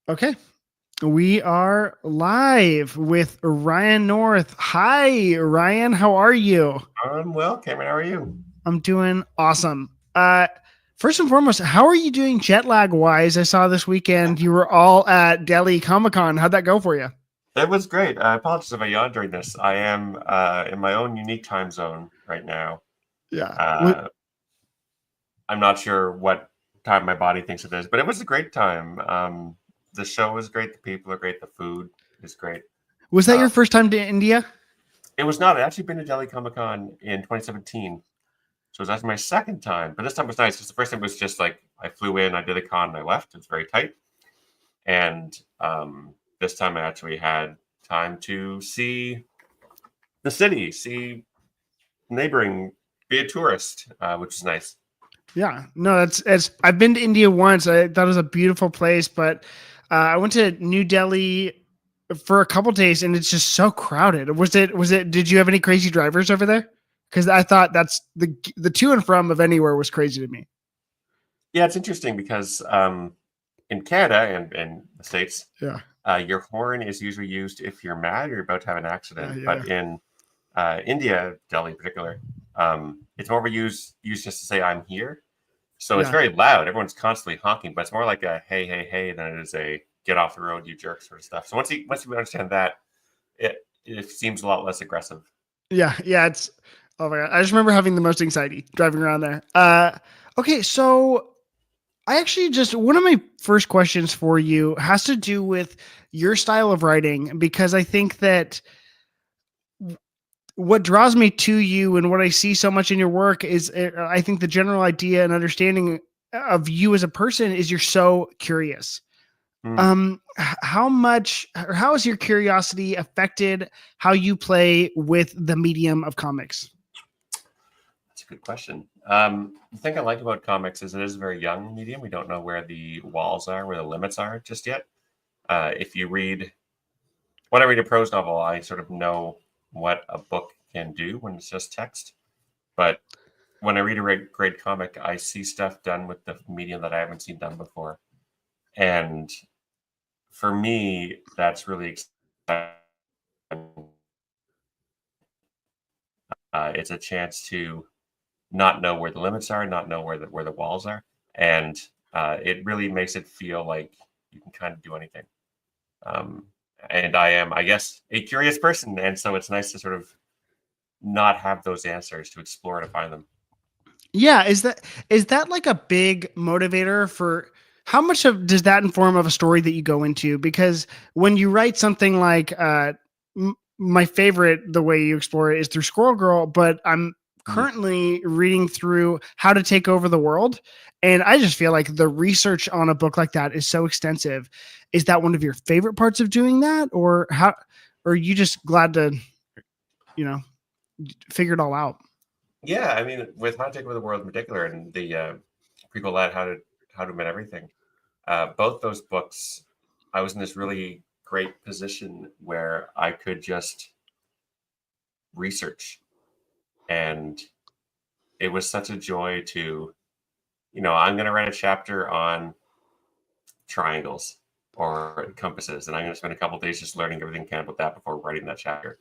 Okay. We are live with Ryan North. Hi, Ryan. How are you? I'm well, Cameron. How are you? I'm doing awesome. First and foremost, how are you doing jet lag wise? I saw this weekend you were all at Delhi Comic Con. How'd that go for you? It was great. I apologize if I yawned during this. I am in my own unique time zone right now. Yeah. Uh, I'm not sure what time my body thinks it is, but it was a great time. The show was great. The people are great. The food is great. Was that Uh, your first time to India? it was not. I'd actually been to Delhi Comic Con in 2017. So it was actually my second time. But this time was nice because the first time was just like I flew in, I did a con, and I left. It was very tight. And this time I actually had time to see the city, see neighboring, be a tourist, which is nice. Yeah. No, that's it's I've been to India once. I thought it was a beautiful place, but I went to New Delhi for a couple days and it's just so crowded. Was it did you have any crazy drivers over there? Cuz I thought that's the to and from of anywhere was crazy to me. Yeah, it's interesting because in Canada and the States, Yeah. your horn is usually used if you're mad or you're about to have an accident. Yeah. But in India, Delhi in particular, it's more of a use just to say I'm here. So it's Yeah. very loud. Everyone's constantly honking, but it's more like a hey, hey, hey than it is a get off the road, you jerk sort of stuff. So once you understand that, it seems a lot less aggressive. Yeah, it's oh my god. I just remember having the most anxiety driving around there. Okay, so I actually just one of my first questions for you has to do with your style of writing because I think that what draws me to you and what I see so much in your work is I think the general idea and understanding of you as a person is you're so curious. Hmm. How much or how has your curiosity affected how you play with the medium of comics? That's a good question. The thing I like about comics is it is a very young medium. We don't know where the walls are, where the limits are just yet. If you read, when I read a prose novel, I sort of know what a book can do when it's just text. But when I read a great comic, I see stuff done with the medium that I haven't seen done before. And for me, that's really exciting. It's a chance to not know where the limits are, not know where the walls are, and it really makes it feel like you can kind of do anything. Um, and I am, I guess, a curious person, and so it's nice to sort of not have those answers to explore to find them. Yeah, is that like a big motivator for how much of does that inform of a story that you go into? Because when you write something like my favorite, the way you explore it is through Squirrel Girl, but I'm Mm. currently reading through How to Take Over the World, and I just feel like the research on a book like that is so extensive. Is that one of your favorite parts of doing that, or how? Or are you just glad to you know figure it all out? Yeah, I mean, with How to Take Over the World in particular, and the prequel that How to Admit Everything, both those books, I was in this really great position where I could just research, and it was such a joy to, I'm going to write a chapter on triangles or compasses, and I'm going to spend a couple of days just learning everything I can about that before writing that chapter.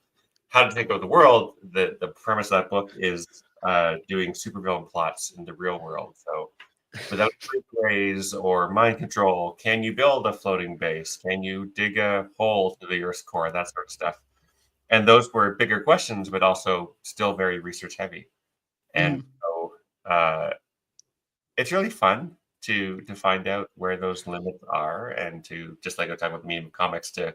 How to Take Over the World, the premise of that book is doing supervillain plots in the real world. So without ways or mind control, can you build a floating base? Can you dig a hole to the Earth's core? That sort of stuff. And those were bigger questions, but also still very research heavy. And Mhm. so uh, it's really fun to find out where those limits are, and to just like I talk about medium comics, to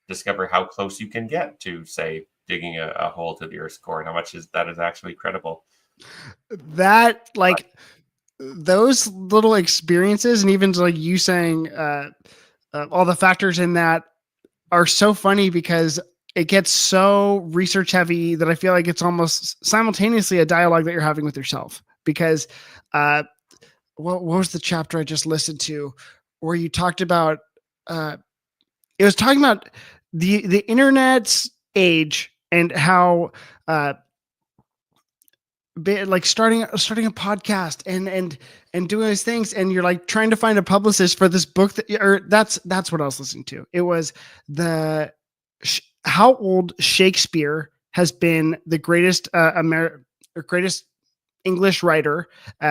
discover how close you can get to, say, digging a hole to the Earth's core, and how much is that is actually credible. That like those little experiences and even like you saying all the factors in that are so funny because it gets so research heavy that I feel like it's almost simultaneously a dialogue that you're having with yourself because uh what was the chapter I just listened to where you talked about uh it was talking about the internet's age and how uh like starting a podcast and doing these things, and you're like trying to find a publicist for this book that's what I was listening to. It was the how old Shakespeare has been the greatest greatest English writer.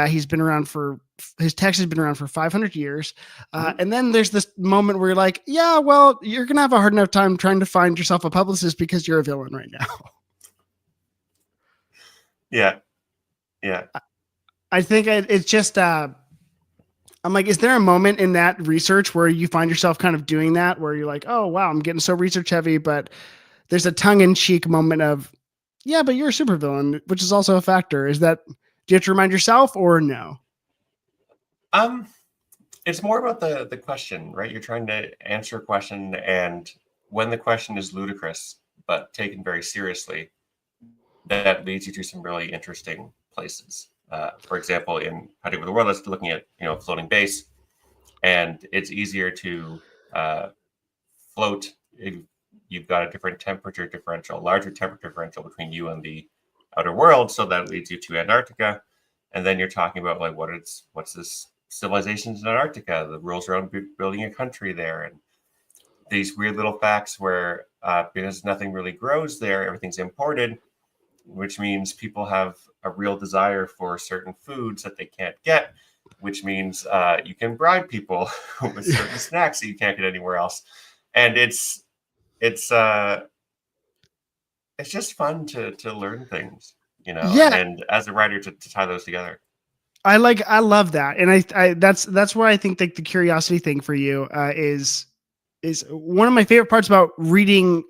He's been around for his text has been around for 500 years. And then there's this moment where you're like, yeah, well, you're gonna have a hard enough time trying to find yourself a publicist because you're a villain right now. Yeah. Yeah. I think it's just, I'm like, is there a moment in that research where you find yourself kind of doing that, where you're like, oh, wow, I'm getting so research heavy, but there's a tongue in cheek moment of, yeah, but you're a supervillain, which is also a factor. Is that, do you have to remind yourself or no? It's more about the question, right? You're trying to answer a question, and when the question is ludicrous but taken very seriously, that leads you to some really interesting places. For example, in How to Take Over the World, that's looking at floating base, and it's easier to float if you've got a different temperature differential, larger temperature differential between you and the outer world. So that leads you to Antarctica, and then you're talking about like what's this civilizations in Antarctica, the rules around building a country there, and these weird little facts where because nothing really grows there, everything's imported, which means people have a real desire for certain foods that they can't get, which means you can bribe people with certain snacks that you can't get anywhere else. And it's just fun to learn things, Yeah, and as a writer to tie those together. I love that. And I that's why I think like the curiosity thing for you is one of my favorite parts about reading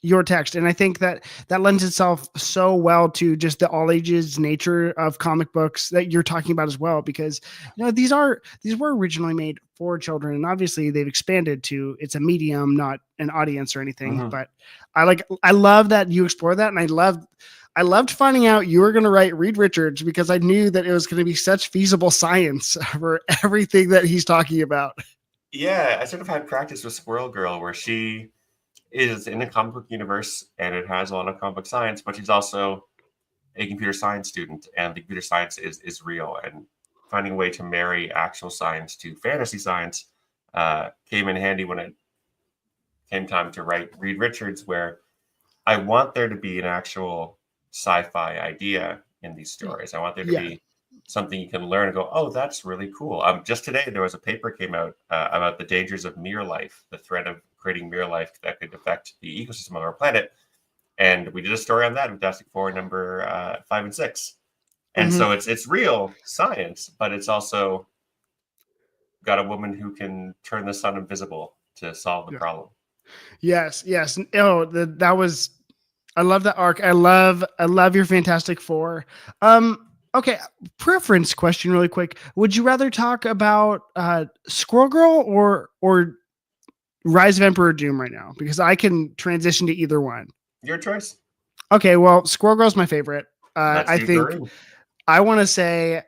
your text. And I think that lends itself so well to just the all ages nature of comic books that you're talking about as well, because these were originally made for children, and obviously they've expanded to it's a medium, not an audience or anything. Mm-hmm. But I love that you explore that, and I loved finding out you were going to write Reed Richards, because I knew that it was going to be such feasible science for everything that he's talking about. Yeah, I sort of had practice with Squirrel Girl, where she is in a comic book universe and it has a lot of comic book science, but she's also a computer science student, and the computer science is real. And finding a way to marry actual science to fantasy science came in handy when it came time to write Reed Richards, where I want there to be an actual sci-fi idea in these stories. I want there to be something you can learn and go, oh, that's really cool. Just today, there was a paper came out about the dangers of mirror life, the threat of creating mirror life that could affect the ecosystem of our planet. And we did a story on that in Fantastic Four number 5 and 6. And so it's real science, but it's also got a woman who can turn the sun invisible to solve the problem. Yes. Oh, that was. I love that arc. I love your Fantastic Four. Okay, preference question, really quick. Would you rather talk about Squirrel Girl or Rise of Emperor Doom right now? Because I can transition to either one. Your choice. Okay, well, Squirrel Girl's my favorite. I think green. I want to say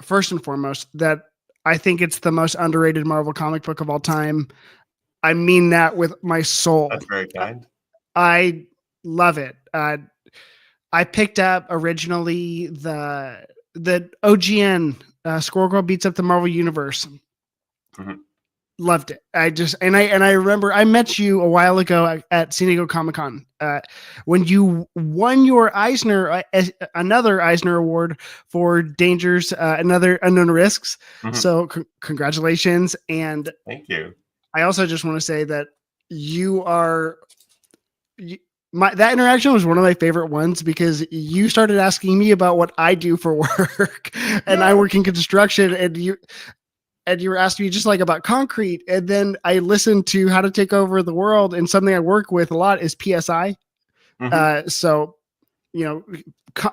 first and foremost that I think it's the most underrated Marvel comic book of all time. I mean that with my soul. That's very kind. I love it. I picked up originally the OGN Squirrel Girl Beats Up the Marvel Universe. Mm-hmm. Loved it. I remember I met you a while ago at San Diego Comic-Con when you won your Eisner, another Eisner Award for Dangers, Another Unknown Risks. Mm-hmm. So congratulations. And thank you. I also just want to say that that interaction was one of my favorite ones, because you started asking me about what I do for work, and I work in construction, and you were asking me just like about concrete. And then I listened to How to Take Over the World, and something I work with a lot is PSI. Mm-hmm. So,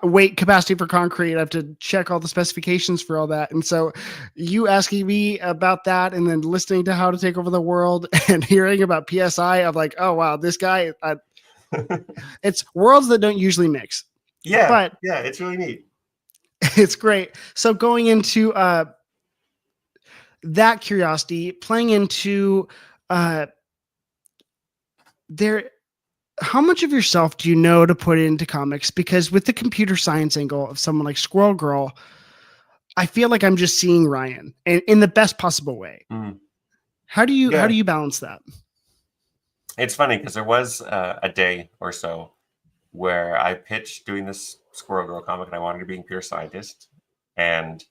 weight capacity for concrete, I have to check all the specifications for all that. And so you asking me about that, and then listening to How to Take Over the World and hearing about PSI, I'm like, oh, wow, this guy, it's worlds that don't usually mix. Yeah. But yeah, it's really neat. It's great. So going into that curiosity, playing into there how much of yourself do you know to put into comics? Because with the computer science angle of someone like Squirrel Girl, I feel like I'm just seeing Ryan in the best possible way. Mm. How do Yeah, you balance that? it's funny because there was a day or so where I pitched doing this Squirrel Girl comic, and I wanted to be a computer scientist, and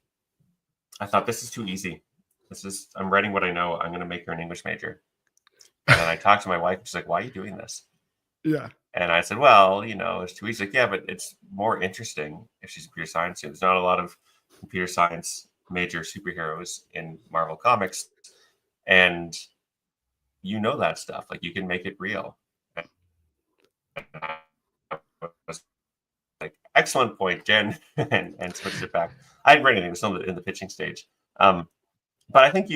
I thought this is too easy. I'm writing what I know. I'm going to make her an English major. And then I talked to my wife. And she's like, "Why are you doing this?" Yeah. And I said, "Well, it's too easy." Like, yeah, but it's more interesting if she's a computer science student. There's not a lot of computer science major superheroes in Marvel Comics, and you know that stuff. Like, you can make it real. And I was like, excellent point, Jen, and switched it back. I hadn't read anything. It was still in the pitching stage. But I think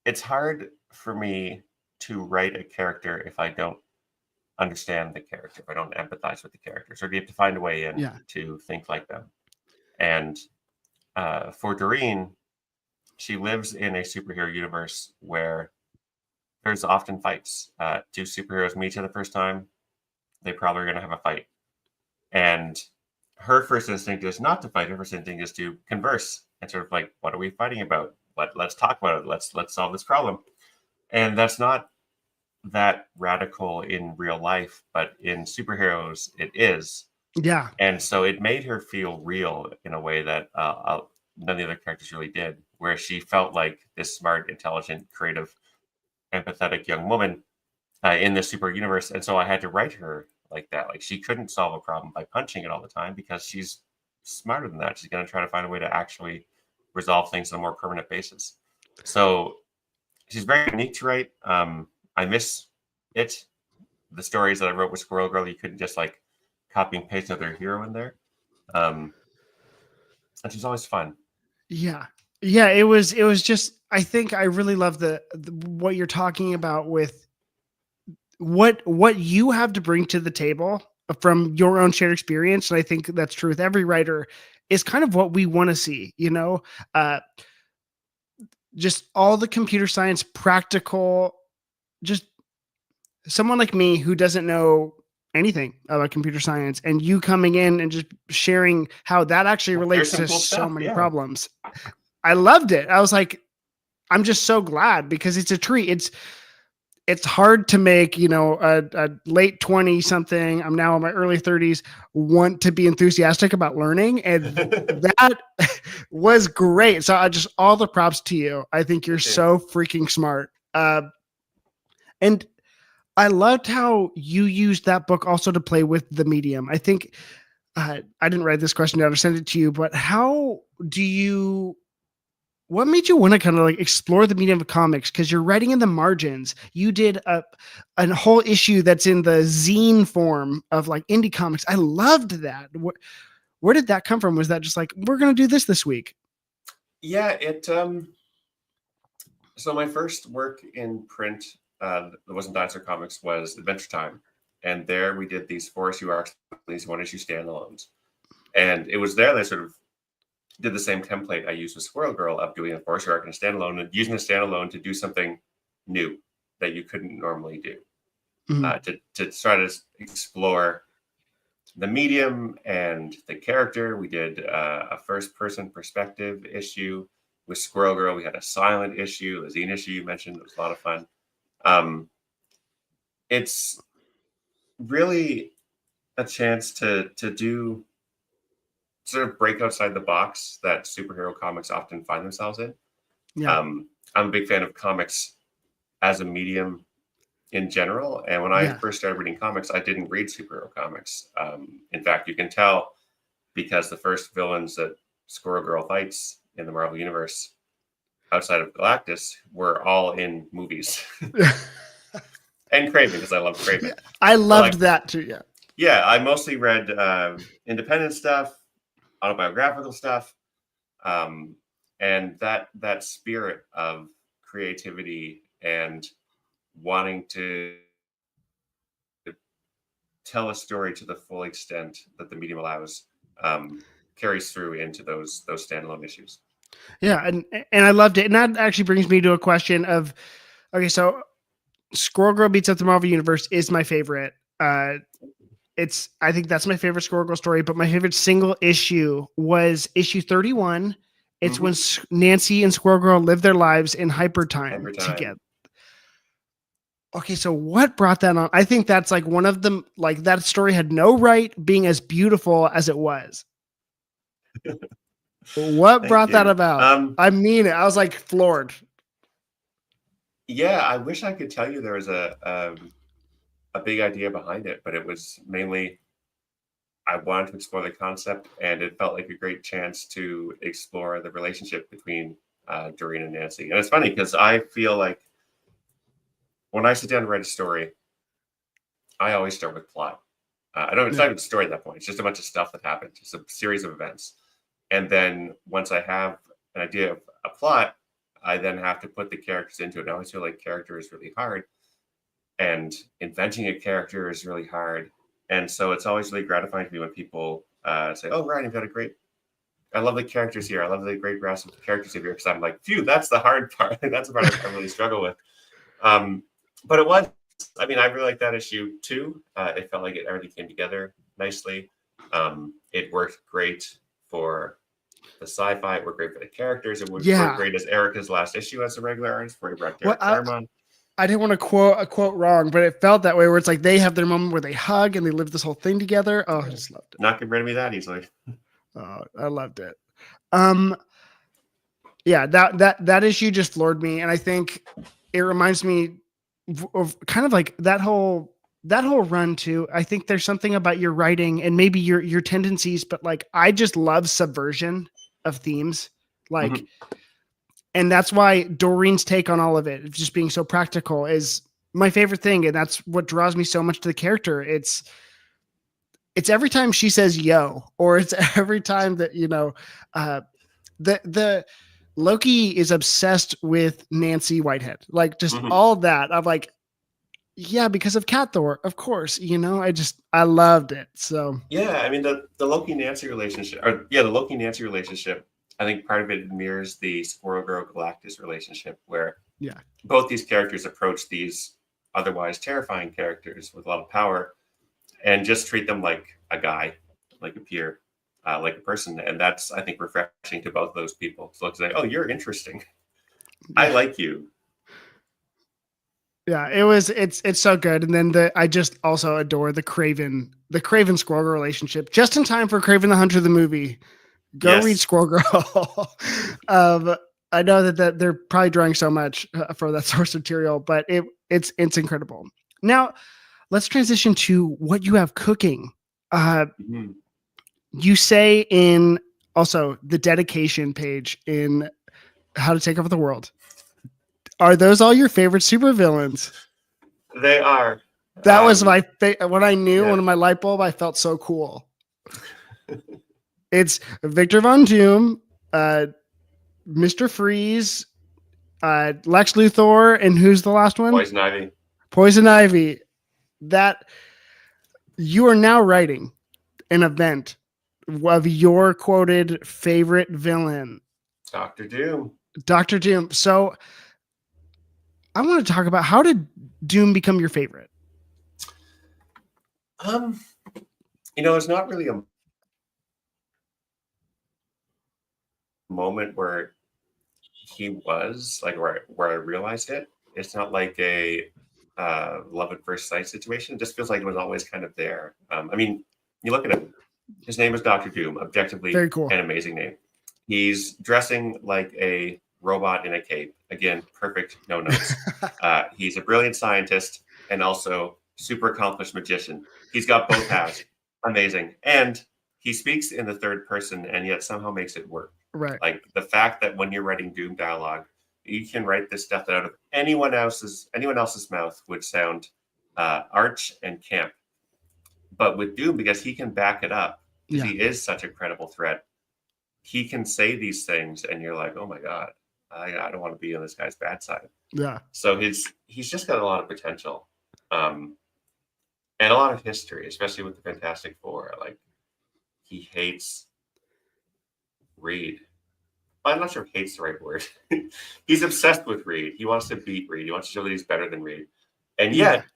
it's hard for me to write a character if I don't understand the character, if I don't empathize with the characters, or do you have to find a way in Yeah. to think like them? And for Doreen, she lives in a superhero universe where there's often fights. Two superheroes meet each other the first time, they probably are going to have a fight. And her first instinct is not to fight. Her first instinct is to converse and sort of like, what are we fighting about? Let's talk about it. Let's solve this problem. And that's not that radical in real life, but in superheroes, it is. Yeah. And so it made her feel real in a way that none of the other characters really did, where she felt like this smart, intelligent, creative, empathetic young woman in this super universe. And so I had to write her like that. Like, she couldn't solve a problem by punching it all the time because she's smarter than that. She's going to try to find a way to actually resolve things on a more permanent basis. So she's very unique to write. I miss it. The stories that I wrote with Squirrel Girl, you couldn't just like copy and paste another hero in there. And she's always fun. Yeah. Yeah. It was just, I think I really love the what you're talking about with what you have to bring to the table from your own shared experience. And I think that's true with every writer is kind of what we want to see, uh, just all the computer science practical, just someone like me who doesn't know anything about computer science and you coming in and just sharing how that actually Well, there's relates some to cool so stuff. many Yeah. problems. I loved it. I was like, I'm just so glad because it's a treat. It's hard to make, a late 20 something. I'm now in my early 30s, want to be enthusiastic about learning. And that was great. So I just, all the props to you. I think you're so freaking smart. And I loved how you used that book also to play with the medium. I think I didn't write this question down or send it to you, but what made you want to kind of like explore the medium of comics? Because you're writing in the margins. You did a whole issue that's in the zine form of like indie comics. I loved that. Where did that come from? Was that just like, we're going to do this week? Yeah, so my first work in print that wasn't Dinosaur Comics was Adventure Time. And there we did these 4 issue arcs, these 1 issue standalones. And it was there that I sort of did the same template I used with Squirrel Girl of doing a 4 issue arc and a standalone, and using a standalone to do something new that you couldn't normally do. Mhm. To try to explore the medium and the character. We did a first person perspective issue with Squirrel Girl. We had a silent issue, a zine issue you mentioned. It was a lot of fun. It's really a chance to do sort of break outside the box that superhero comics often find themselves in. Yeah. I'm a big fan of comics as a medium in general. And when I Yeah. first started reading comics, I didn't read superhero comics. In fact, you can tell because the first villains that Squirrel Girl fights in the Marvel Universe outside of Galactus were all in movies. And Craven, because I love Craven. Yeah. I loved like, that too. Yeah. Yeah, I mostly read independent stuff, autobiographical stuff, and that spirit of creativity and wanting to tell a story to the full extent that the medium allows carries through into those standalone issues. Yeah. And I loved it. And that actually brings me to a question of, okay, so Squirrel Girl Beats Up the Marvel Universe is my favorite. I think that's my favorite Squirrel Girl story, but my favorite single issue was issue 31. It's when Nancy and Squirrel Girl live their lives in hyper time together. Okay, so what brought that on? I think that's like one of them. Like that story had no right being as beautiful as it was. What brought that about? I mean it. I was like floored. Yeah, I wish I could tell you there was a big idea behind it, but it was mainly I wanted to explore the concept, and it felt like a great chance to explore the relationship between Doreen and Nancy. And it's funny because I feel like when I sit down to write a story, I always start with plot. I don't. It's not even a story at that point. It's just a bunch of stuff that happened. It's a series of events, and then once I have an idea of a plot, I then have to put the characters into it. I always feel like character is really hard, and inventing a character is really hard. And so it's always really gratifying to me when people say, "Oh, Ryan, you've got a great. I love the characters here. I love the great grasp of the characters here." Because I'm like, phew, that's the hard part. That's the part I really struggle with. But it was. I mean, I really like that issue too. It felt like everything came together nicely. It worked great for the sci-fi. It worked great for the characters. It would work great as Erica's last issue as a regular artist where he brought Derek Claremont. I didn't want to quote wrong, but it felt that way where it's like they have their moment where they hug and they live this whole thing together. Oh, I just loved it. Not getting rid of me that easily. Oh, I loved it. Yeah, that issue just floored me, and I think it reminds me of kind of like that whole run too. I think there's something about your writing and maybe your tendencies, but like I just love subversion of themes, like. And that's why Doreen's take on all of it, just being so practical, is my favorite thing. And that's what draws me so much to the character. It's every time she says yo, or it's every time that, the Loki is obsessed with Nancy Whitehead, like just all that. I'm like, yeah, because of Cat Thor, of course, I loved it. So yeah, I mean the Loki Nancy relationship, the Loki Nancy relationship. I think part of it mirrors the Squirrel Girl Galactus relationship, where both these characters approach these otherwise terrifying characters with a lot of power, and just treat them like a guy, like a peer, like a person, and that's I think refreshing to both of those people. So it's like, oh, you're interesting. I like you. Yeah, it's so good. And then I just also adore the Craven Squirrel Girl relationship. Just in time for Craven the Hunter the movie. Go read Squirrel Girl. I know that they're probably drawing so much for that source material, but it's incredible. Now, let's transition to what you have cooking. You say in also the dedication page in How to Take Over the World. Are those all your favorite supervillains? They are. That was my when I knew one of my light bulb. I felt so cool. It's Victor Von Doom, Mr. Freeze, Lex Luthor, and who's the last one? Poison Ivy. Poison Ivy. That you are now writing an event of your quoted favorite villain, Dr. Doom. Dr. Doom. So I want to talk about how did Doom become your favorite? There's not really a moment where he was like where I realized it. It's not like a love at first sight situation. It just feels like it was always kind of there. I mean, you look at him. His name is Dr. Doom. Objectively, very cool. An amazing name. He's dressing like a robot in a cape. Again, perfect. No notes. He's a brilliant scientist and also super accomplished magician. He's got both halves. Amazing. And he speaks in the third person and yet somehow makes it work. Right. Like the fact that when you're writing Doom dialogue, you can write this stuff that out of anyone else's mouth would sound arch and camp. But with Doom, because he can back it up, because he is such a credible threat, he can say these things and you're like, oh my God, I don't want to be on this guy's bad side. Yeah. So he's just got a lot of potential. And a lot of history, especially with the Fantastic Four. Like, he hates Reed. I'm not sure if hate's the right word. He's obsessed with Reed. He wants to beat Reed. He wants to show that he's better than Reed. And Yeah. yet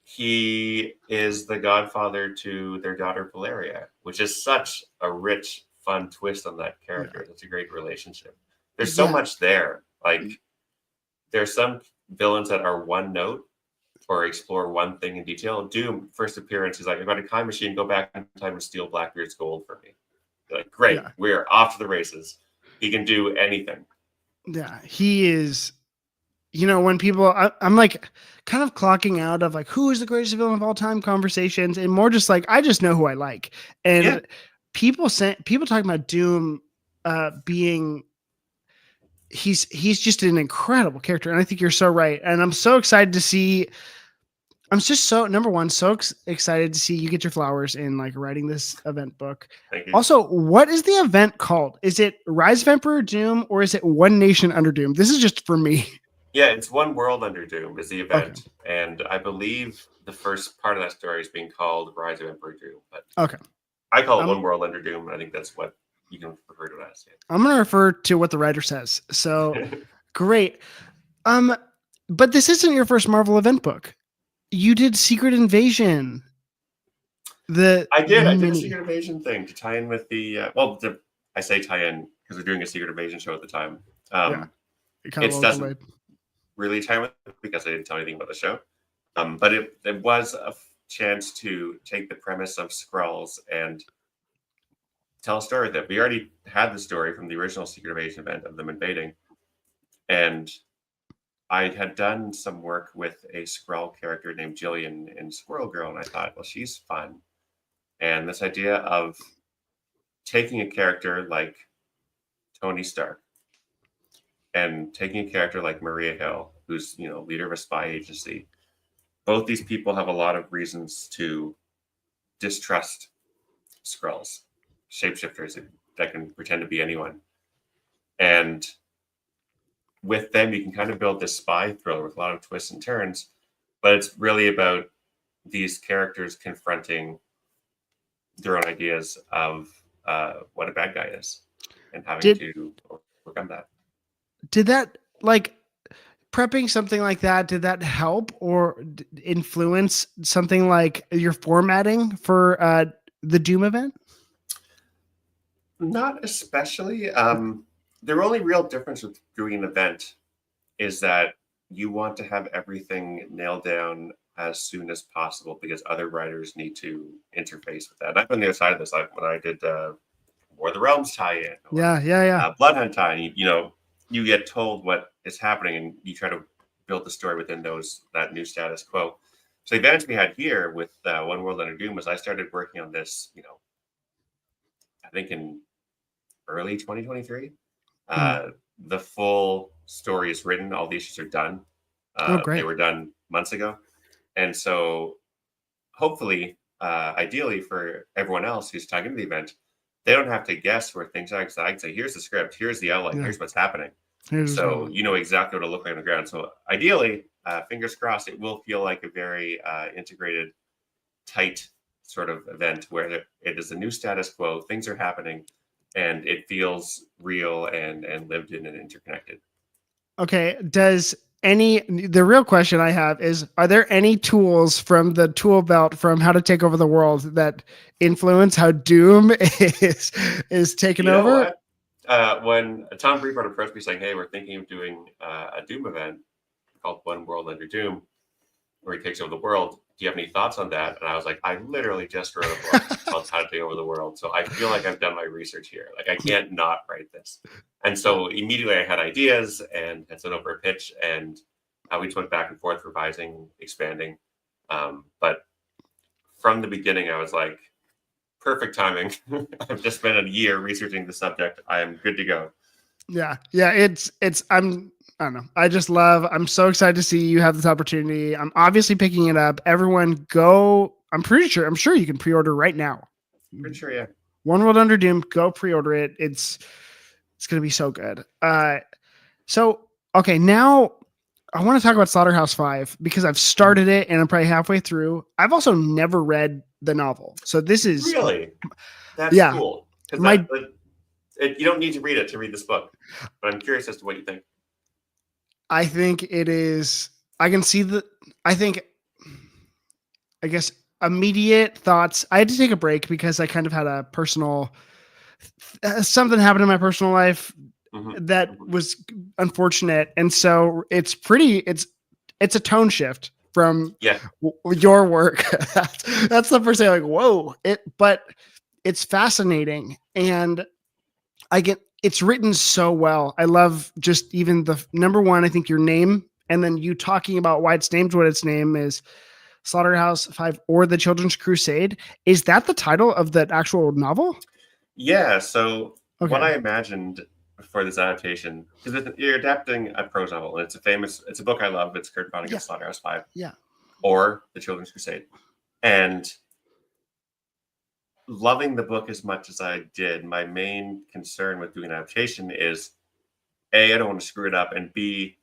he is the godfather to their daughter Valeria, which is such a rich, fun twist on that Yeah. character. That's a great relationship. There's so Yeah. much there. Like there's some villains that are one note or explore one thing in detail. Doom, first appearance, he's like, I've got a time machine, go back in time and steal Blackbeard's gold for me. You're like, great, Yeah. we're off to the races. He can do anything. Yeah. He is, when people, I'm like kind of clocking out of like, who is the greatest villain of all time conversations, and more just like, I just know who I like. Yeah. And people talking about Doom being, he's just an incredible character. And I think you're so right. And I'm so excited to see, I'm just so number one, so excited to see you get your flowers in like writing this event book. Thank you. Also, what is the event called? Is it Rise of Emperor Doom or is it One Nation Under Doom? This is just for me. Yeah, it's One World Under Doom is the Okay. event. And I believe the first part of that story is being called Rise of Emperor Doom. But Okay. I call it One World Under Doom. And I think that's what you can refer to it as. Yeah. I'm going to refer to what the writer says. So great. But this isn't your first Marvel event book. You did Secret Invasion. I did a Secret Invasion thing to tie in with the I say tie in because we're doing a Secret Invasion show at the time. It doesn't really tie with it because I didn't tell anything about the show. But it was a chance to take the premise of Skrulls and tell a story that we already had the story from the original Secret Invasion event of them invading. And I had done some work with a Skrull character named Jillian in Squirrel Girl, and I thought, well, she's fun. And this idea of taking a character like Tony Stark and taking a character like Maria Hill, who's leader of a spy agency, both these people have a lot of reasons to distrust Skrulls, shapeshifters that can pretend to be anyone. And with them, you can kind of build this spy thriller with a lot of twists and turns, but it's really about these characters confronting their own ideas of what a bad guy is and having to overcome that. Did that, like, prepping something like that, did that help or influence something like your formatting for the Doom event? Not especially. The only real difference with doing an event is that you want to have everything nailed down as soon as possible because other writers need to interface with that. And I've been on the other side of this, like when I did War of the Realms tie-in, or Blood Hunt tie-in. You get told what is happening, and you try to build the story within that new status quo. So the advantage we had here with One World Under Doom was I started working on this, I think in early 2023. The full story is written. All the issues are done. They were done months ago. And so hopefully, ideally for everyone else who's talking to the event, they don't have to guess where things are. Because I can say, here's the script, here's the outline, here's what's happening. So you know exactly what it'll look like on the ground. So ideally, fingers crossed, it will feel like a very integrated, tight sort of event where it is a new status quo, things are happening, and it feels real and lived in and interconnected. Okay. The real question I have is, are there any tools from the tool belt from How to Take Over the World that influence how Doom is taken over? When Tom Breitbart approached me saying, hey, we're thinking of doing a Doom event called One World Under Doom, where he takes over the world. Do you have any thoughts on that? And I was like, I literally just wrote a book called How to Take Over the World. So I feel like I've done my research here. Like I can't not write this. And so immediately I had ideas and had sent over a pitch, and we just went back and forth, revising, expanding. But from the beginning, I was like, perfect timing. I've just spent a year researching the subject. I am good to go. Yeah. I don't know. I'm so excited to see you have this opportunity. I'm obviously picking it up. Everyone go. I'm sure you can pre-order right now. Pretty sure, yeah. One World Under Doom, go pre-order it. It's going to be so good. Okay, now I want to talk about Slaughterhouse 5 because I've started it and I'm probably halfway through. I've also never read the novel. So this is really, that's cool. Because you don't need to read it to read this book, but I'm curious as to what you think. I think it is. I can see I think, I guess, immediate thoughts. I had to take a break because I kind of had a personal something happened in my personal life Hmm. that Hmm. was unfortunate, and so it's a tone shift from Yeah. your work. That's the first thing. Like, whoa! But it's fascinating, and I get it's written so well. I love just even the number one. I think your name, and then you talking about why it's named what its name is. Slaughterhouse 5 or The Children's Crusade. Is that the title of the actual novel? Yeah. So what Okay. I imagined for this adaptation, because you're adapting a prose novel, and it's a book I love. It's Kurt Yeah. Vonnegut's Slaughterhouse 5 Yeah. or The Children's Crusade. And loving the book as much as I did, my main concern with doing an adaptation is A, I don't want to screw it up, and B,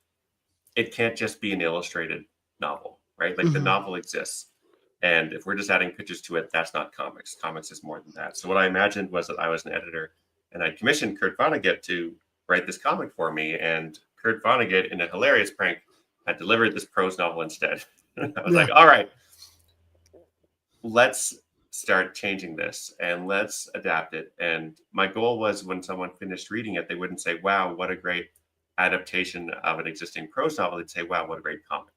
it can't just be an illustrated novel, right? Like the Mhm. novel exists. And if we're just adding pictures to it, that's not comics. Comics is more than that. So what I imagined was that I was an editor and I commissioned Kurt Vonnegut to write this comic for me. And Kurt Vonnegut, in a hilarious prank, had delivered this prose novel instead. I was Yeah. like, all right, let's start changing this and let's adapt it. And my goal was when someone finished reading it, they wouldn't say, wow, what a great adaptation of an existing prose novel. They'd say, wow, what a great comic.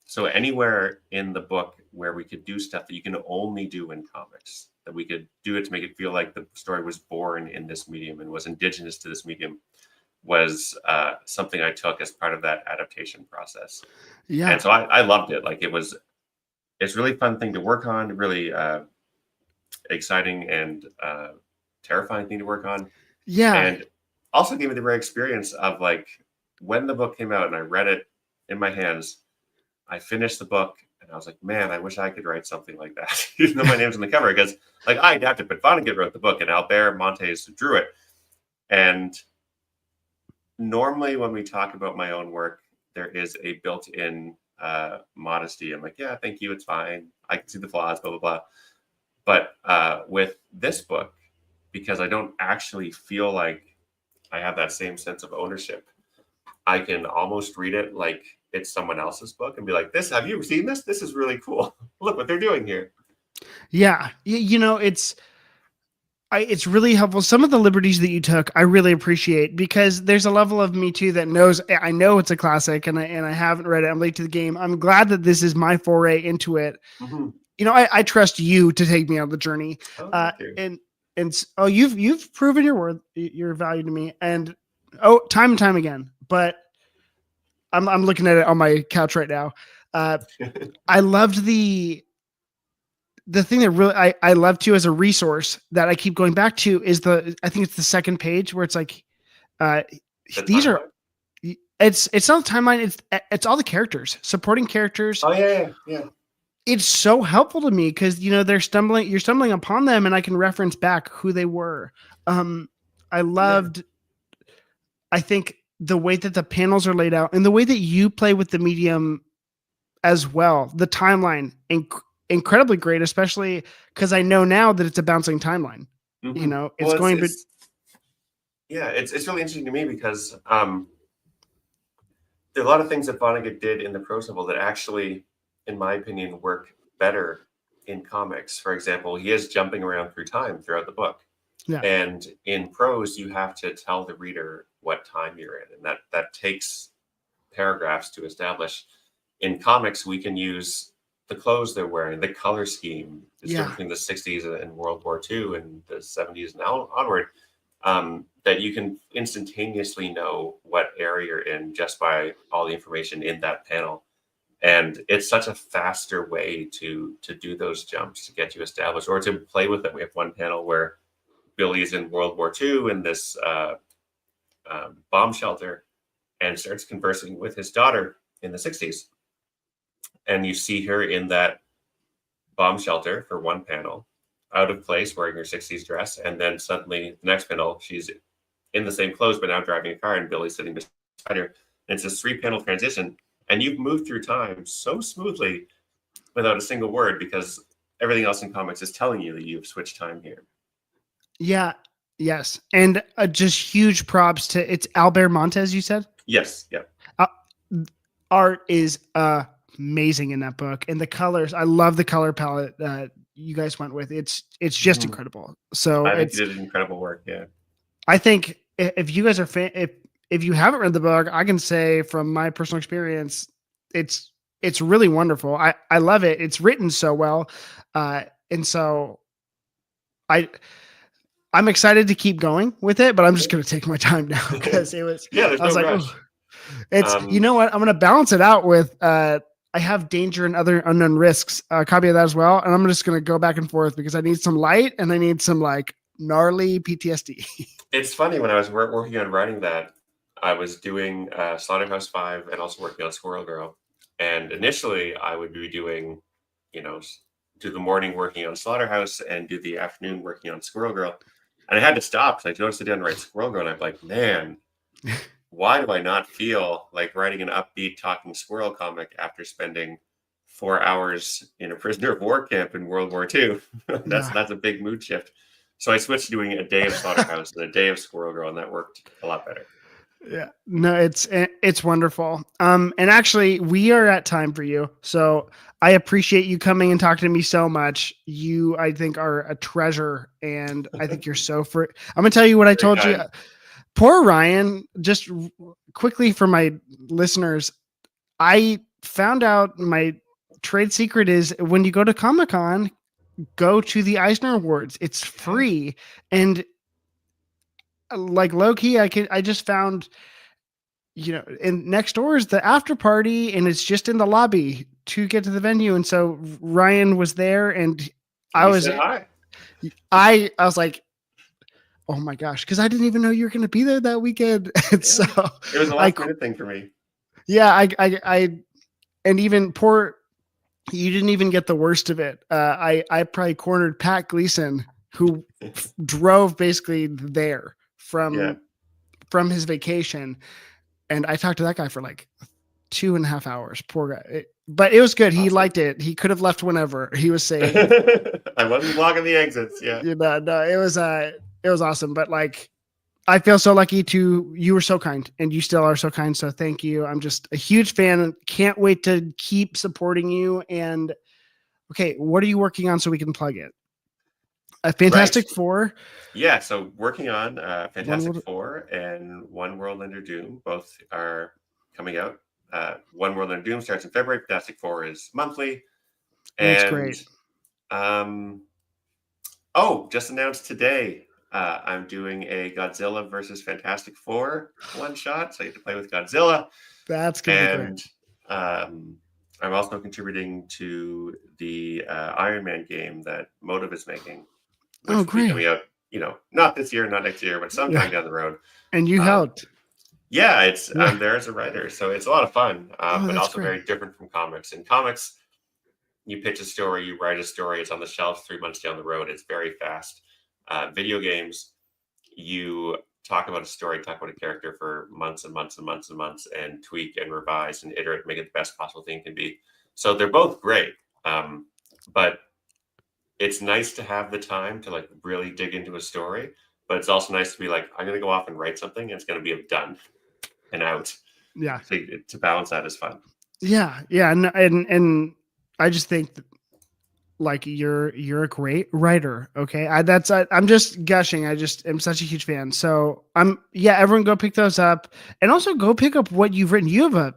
So anywhere in the book where we could do stuff that you can only do in comics, that we could do it to make it feel like the story was born in this medium and was indigenous to this medium, was something I took as part of that adaptation process. And Yeah. so I loved it. Like it's a really fun thing to work on, really exciting and terrifying thing to work on, Yeah. and also gave me the rare experience of like when the book came out and I read it in my hands. I finished the book and I was like, man, I wish I could write something like that, even though my name's on the cover, because like I adapted, but Vonnegut wrote the book and Albert Montes drew it. And normally when we talk about my own work, there is a built-in modesty. I'm like, yeah, thank you, it's fine. I can see the flaws, blah blah blah. But with this book, because I don't actually feel like I have that same sense of ownership, I can almost read it like it's someone else's book and be like, "This, have you seen this? This is really cool. Look what they're doing here." Yeah. It's really helpful. Some of the liberties that you took, I really appreciate because there's a level of me too that knows I know it's a classic and I haven't read it. I'm late to the game. I'm glad that this is my foray into it. Hmm. I trust you to take me on the journey. Oh, Uh, thank you. and you've proven your value to me, and time and time again. But I'm looking at it on my couch right now. Uh, I loved the thing that really I love too as a resource that I keep going back to is I think it's the second page where it's like uh, The these are timeline. it's not the timeline, it's all the characters, supporting characters. Oh yeah, yeah, It's so helpful to me because you're stumbling upon them and I can reference back who they were. um I yeah. loved, I think, the way that the panels are laid out and the way that you play with the medium as well. The timeline, incredibly great, especially because I know now that it's a bouncing timeline. Hmm. It's Well, going to. it's really interesting to me because there are a lot of things that Vonnegut did in the prose novel that actually, in my opinion, work better in comics. For example, he is jumping around through time throughout the book. Yeah, And in prose, you have to tell the reader what time you're in, and that takes paragraphs to establish. In comics, we can use the clothes they're wearing, the color scheme, is yeah, between the 60s and World War II and the 70s and onward, that you can instantaneously know what area you're in just by all the information in that panel. And it's such a faster way to do those jumps to get you established or to play with them. We have one panel where Billy's in World War II in this bomb shelter and starts conversing with his daughter in the 60s. And you see her in that bomb shelter for one panel, out of place, wearing her 60s dress. And then suddenly, the next panel, she's in the same clothes, but now driving a car, and Billy's sitting beside her. And it's this 3 panel transition. And you've moved through time so smoothly without a single word because everything else in comics is telling you that you've switched time here. yeah, yes, and just huge props to it's Albert Montez. You said Yes. Yeah. uh, art is amazing in that book, and the colors. I love the color palette that you guys went with. It's just Mhm. incredible. So I think you did incredible work. Yeah. I think if you guys are if you haven't read the book, I can say from my personal experience, it's it's really wonderful. I love it. It's written so well, and so I I'm excited to keep going with it, but I'm just going to take my time now because it was. Yeah, there's I was no like, rush. oh, it's you know what? I'm going to balance it out with. I have Danger and Other Unknown Risks, a copy of that as well, and I'm just going to go back and forth because I need some light and I need some like gnarly PTSD. It's funny, when I was working on writing that, I was doing Slaughterhouse 5 and also working on Squirrel Girl. And initially, I would be doing, you know, do the morning working on Slaughterhouse and do the afternoon working on Squirrel Girl. And I had to stop because I noticed I didn't write Squirrel Girl. And I'm like, man, why do I not feel like writing an upbeat talking squirrel comic after spending 4 hours in a prisoner of war camp in World War II? Yeah. That's a big mood shift. So I switched to doing a day of Slaughterhouse and a day of Squirrel Girl, and that worked a lot better. Yeah. No, it's wonderful. And actually we are at time for you. So I appreciate you coming and talking to me so much. You, I think, are a treasure, and I think you're so for I'm gonna tell you what I Very told you. kind. Poor Ryan, just quickly for my listeners, I found out my trade secret is when you go to Comic-Con, go to the Eisner Awards. It's Yeah. free. And like low key, I just found, and next door is the after party, and it's just in the lobby to get to the venue. And so Ryan was there, and And I you was, said hi. I was like, oh my gosh, because I didn't even know you were going to be there that weekend. And so Yeah. It was a I, last minute thing for me. yeah, and even poor, you didn't even get the worst of it. I probably cornered Pat Gleason, who drove basically there Yeah. from his vacation, and I talked to that guy for like 2.5 hours. Poor guy. But it was good. He Awesome. liked it. He could have left whenever. He was saying, I wasn't blocking the exits. Yeah. no, it was awesome. But like, I feel so lucky you were so kind, and you still are so kind. So thank you. I'm just a huge fan and can't wait to keep supporting you. And okay, what are you working on so we can plug it? A Right. Fantastic Four. Yeah. So working on One Fantastic world. Four and One World Under Doom. Both are coming out. One World Under Doom starts in February. Fantastic Four is monthly. It's And great. um, just announced today, I'm doing a Godzilla versus Fantastic Four one shot. So you get to play with Godzilla. That's gonna be great. And um, I'm also contributing to the Iron Man game that Motive is making, Oh, which will be great. coming out, not this year, not next year, but Yeah, sometime down the road. and you Um, helped. yeah, Yeah. I'm there as a writer, so it's a lot of fun, Oh, but that's also great. very different from comics. In comics, you pitch a story, you write a story, it's on the shelf 3 months down the road. It's very fast. Video games, you talk about a story, talk about a character for months and months and months and months, and tweak and revise and iterate, make it the best possible thing it can be. So they're both great, but it's nice to have the time to like really dig into a story. But it's also nice to be like, I'm going to go off and write something, and it's going to be done and out. Yeah. So to balance that is fun. Yeah. Yeah. And I just think that, like you're a great writer. Okay. I'm just gushing. I just am such a huge fan. So everyone go pick those up, and also go pick up what you've written. You have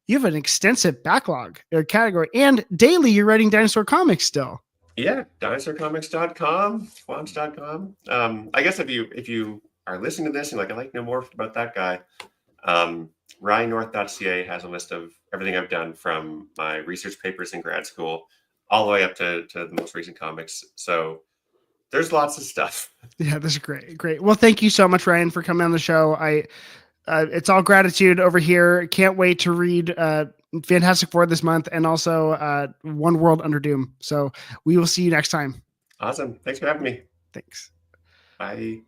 you have an extensive backlog or category, and daily you're writing dinosaur comics still. Yeah, dinosaurcomics.com, swans.com. I guess if you are listening to this and like, I'd like to know more about that guy, ryannorth.ca has a list of everything I've done from my research papers in grad school all the way up to the most recent comics. So there's lots of stuff. Yeah, this is great. Great. Well, thank you so much, Ryan, for coming on the show. It's all gratitude over here. Can't wait to read Fantastic Four this month, and also One World Under Doom. So we will see you next time. Awesome. Thanks for having me. Thanks. Bye.